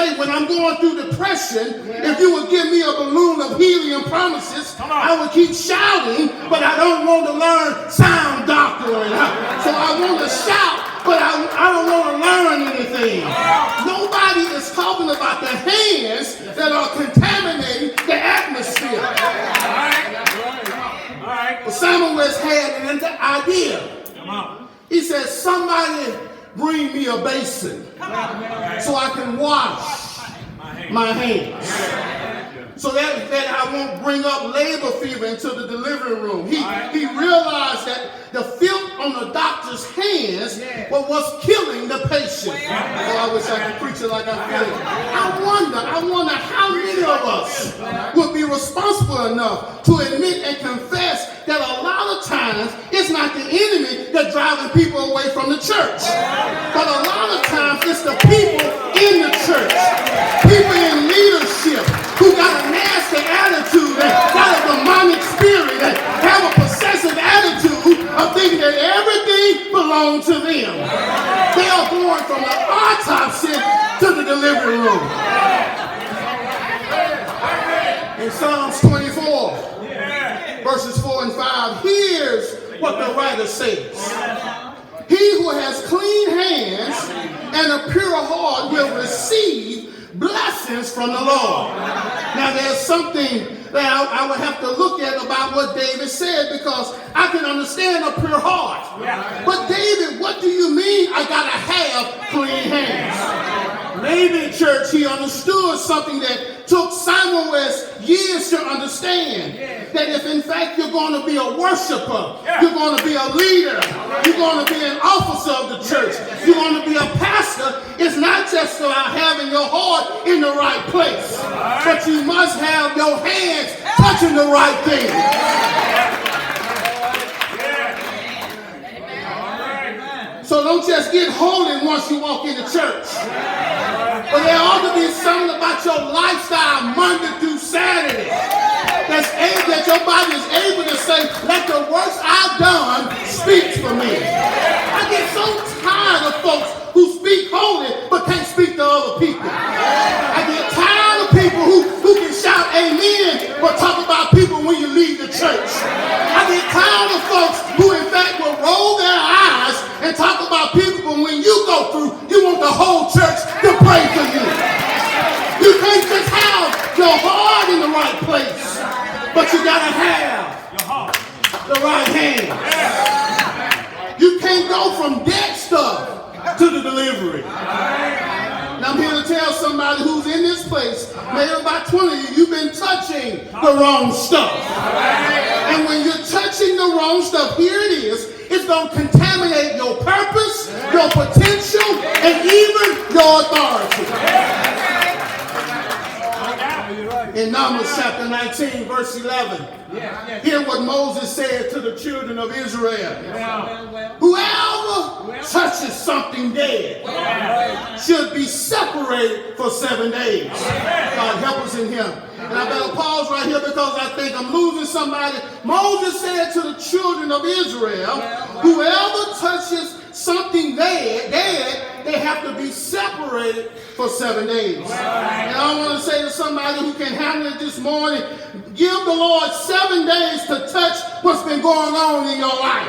say, when I'm going through depression, if you would give me a balloon of helium promises, I would keep shouting, but I don't want to learn sound doctrine. So I want to shout, but I don't want to learn anything. Nobody is talking about the hands that are contaminating the atmosphere. But Samuel had an idea. He said, somebody bring me a basin so I can wash my hands. So that I won't bring up labor fever into the delivery room. He realized that the filth on the doctor's hands was what's killing the patient. Oh, I wish I could preach it like I feel it. I wonder how many of us would be responsible enough to admit and confess that a lot of times it's not the enemy that's driving people away from the church. But a lot of times it's the people in the church, people in leadership who got a nasty attitude, that got a demonic spirit, that have a possessive attitude of thinking that everything belongs to them. They are going from the autopsy to the delivery room. In Psalms 24, verses 4 and 5, here's what the writer says. He who has clean hands and a pure heart will receive blessings from the Lord. Now there's something that I would have to look at about what David said, because I can understand a pure heart. But David, what do you mean I gotta have clean hands? Maybe, church, he understood something that took Samuel years to understand. That if in fact you're going to be a worshiper, you're going to be a leader, you're going to be an officer of the church, you're going to be a pastor, it's not just about having your heart in the right place, but you must have your hands touching the right thing. So don't just get holy once you walk into church. But there ought to be something about your lifestyle Monday through Saturday that your body is able to say, let the works I've done speak for me. I get so tired of folks who speak holy but can't speak to other people. I get tired of people who can shout amen but talk about people when you leave the church. I get tired of folks who in fact will roll their eyes and talk about people, but when you go through, you want the whole church to pray for you. You can't just have your heart in the right place, but you gotta have the right hand. You can't go from dead stuff to the delivery. Now I'm here to tell somebody who's in this place, maybe about 20 of you, you've been touching the wrong stuff. And when you're touching the wrong stuff, here it is, it's going to contaminate your purpose, your potential, and even your authority. In Numbers chapter 19, verse 11, hear what Moses said to the children of Israel. Whoever touches something dead should be separated for 7 days. God help us in here. And I better pause right here because I think I'm losing somebody. Moses said to the children of Israel, whoever touches something dead, they have to be separated for 7 days. And I want to say to somebody who can handle it this morning, give the Lord 7 days to touch what's been going on in your life.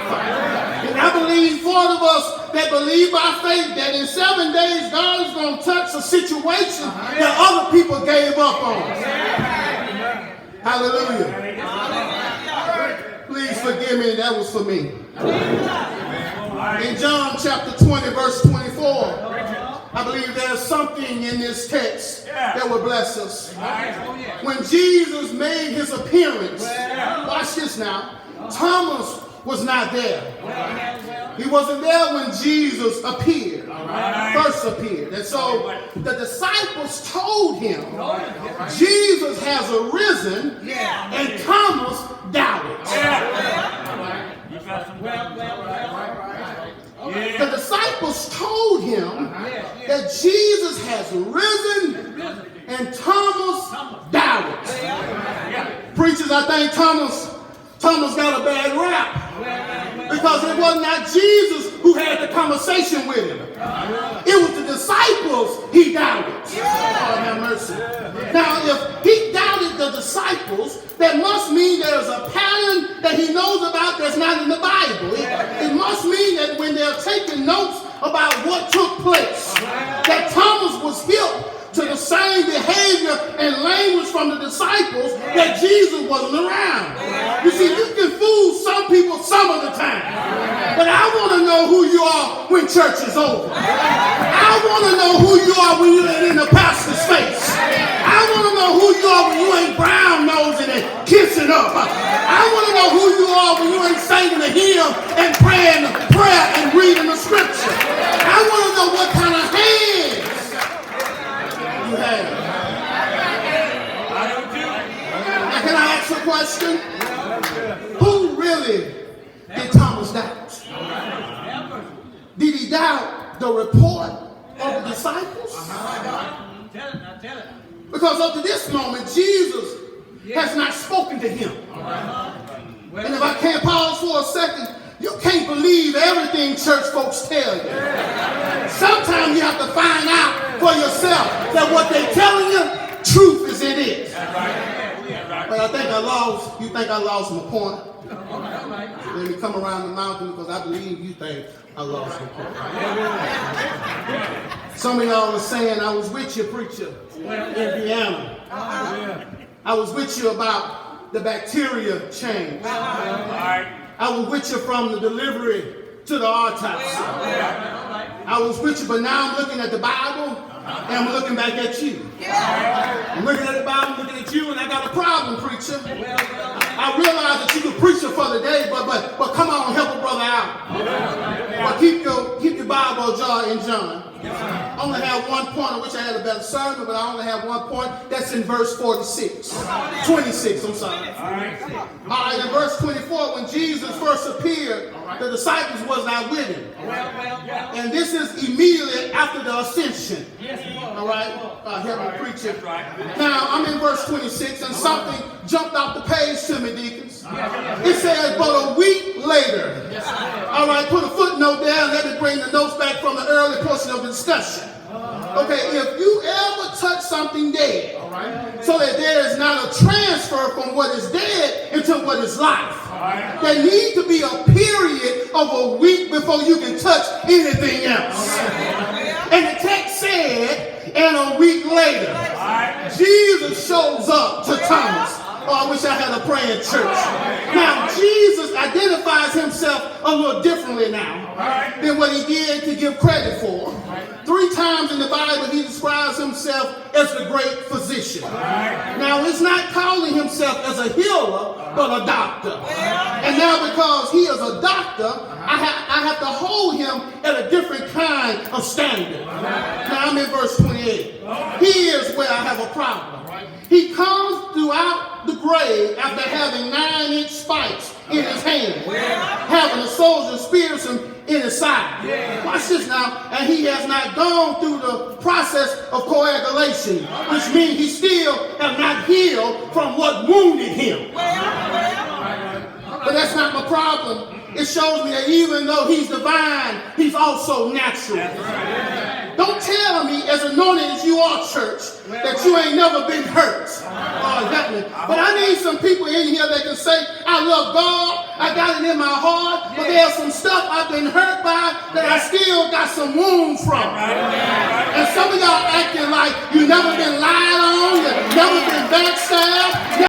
And I believe for of us that believe by faith that in 7 days God is going to touch a situation that other people gave up on. Hallelujah. Please forgive me, that was for me. In John chapter 20, verse 24, I believe there's something in this text that will bless us. When Jesus made his appearance, watch this now, Thomas was not there. He wasn't there when Jesus appeared, first appeared. And so the disciples told him, Jesus has arisen, and Thomas doubted. The disciples told him that Jesus has risen, and Thomas doubted. Preachers, I think Thomas got a bad rap because it was not Jesus who had the conversation with him. It was the disciples he doubted. and language from the disciples that Jesus wasn't around. You see, you can fool some people some of the time. But I want to know who you are when church is over. I want to know who you are when you ain't in the pastor's face. I want to know who you are when you ain't brown nosing and kissing up. I want to know who you are when you ain't singing a hymn and praying a prayer and reading the scripture. I want to know what kind of hands you have. Now, can I ask a question? Who really did Thomas doubt? Did he doubt the report of the disciples? Tell it. Because up to this moment, Jesus has not spoken to him. And if I can't pause for a second, you can't believe everything church folks tell you. Sometimes you have to find out for yourself that what they're telling you, truth is in it. But I think I lost my point. Let me come around the mountain because I believe you think I lost my point. Some of y'all are saying I was with you, preacher, in Vienna. I was with you about the bacteria change. I was with you from the delivery to the autopsy. I was with you, but now I'm looking at the Bible and I'm looking back at you. I'm looking at the Bible, looking at you, and I got a problem, preacher. I realize that you can preach it for the day, but come on, help a brother out. But keep your Bible jar in John. I only have one point. I wish I had a better sermon, but I only have one point. That's in verse 26. 26, I'm sorry. All right, in verse 24, when Jesus first appeared, the disciples was not with him. And this is immediately after the ascension. All right, help me preach it. Now, I'm in verse 26, and something jumped off the page to me, deacons. It says, but a week later. All right, put a footnote there and let me bring the notes back from the early portion of the discussion. Okay, if you ever touch something dead, so that there is not a transfer from what is dead into what is life, there needs to be a period of a week before you can touch anything else. And the text said, and a week later, Jesus shows up to Thomas. Oh, I wish I had a praying church. Now, Jesus identifies himself a little differently now than what he did to give credit for. 3 times in the Bible, he describes himself as the great physician. Now, he's not calling himself as a healer, but a doctor. And now, because he is a doctor, I have to hold him at a different kind of standard. Now, I'm in verse 28. Here's where I have a problem. He comes throughout the grave after having 9-inch spikes in his hand, having a soldier's spears in his side. Watch this now. And he has not gone through the process of coagulation, which means he still has not healed from what wounded him. But that's not my problem. It shows me that even though he's divine, he's also natural. Don't tell me, as anointed as you are, church, that you ain't never been hurt. But I need some people in here that can say, I love God, I got it in my heart, but there's some stuff I've been hurt by that I still got some wounds from. And some of y'all acting like you never been lied on, you've never been backstabbed.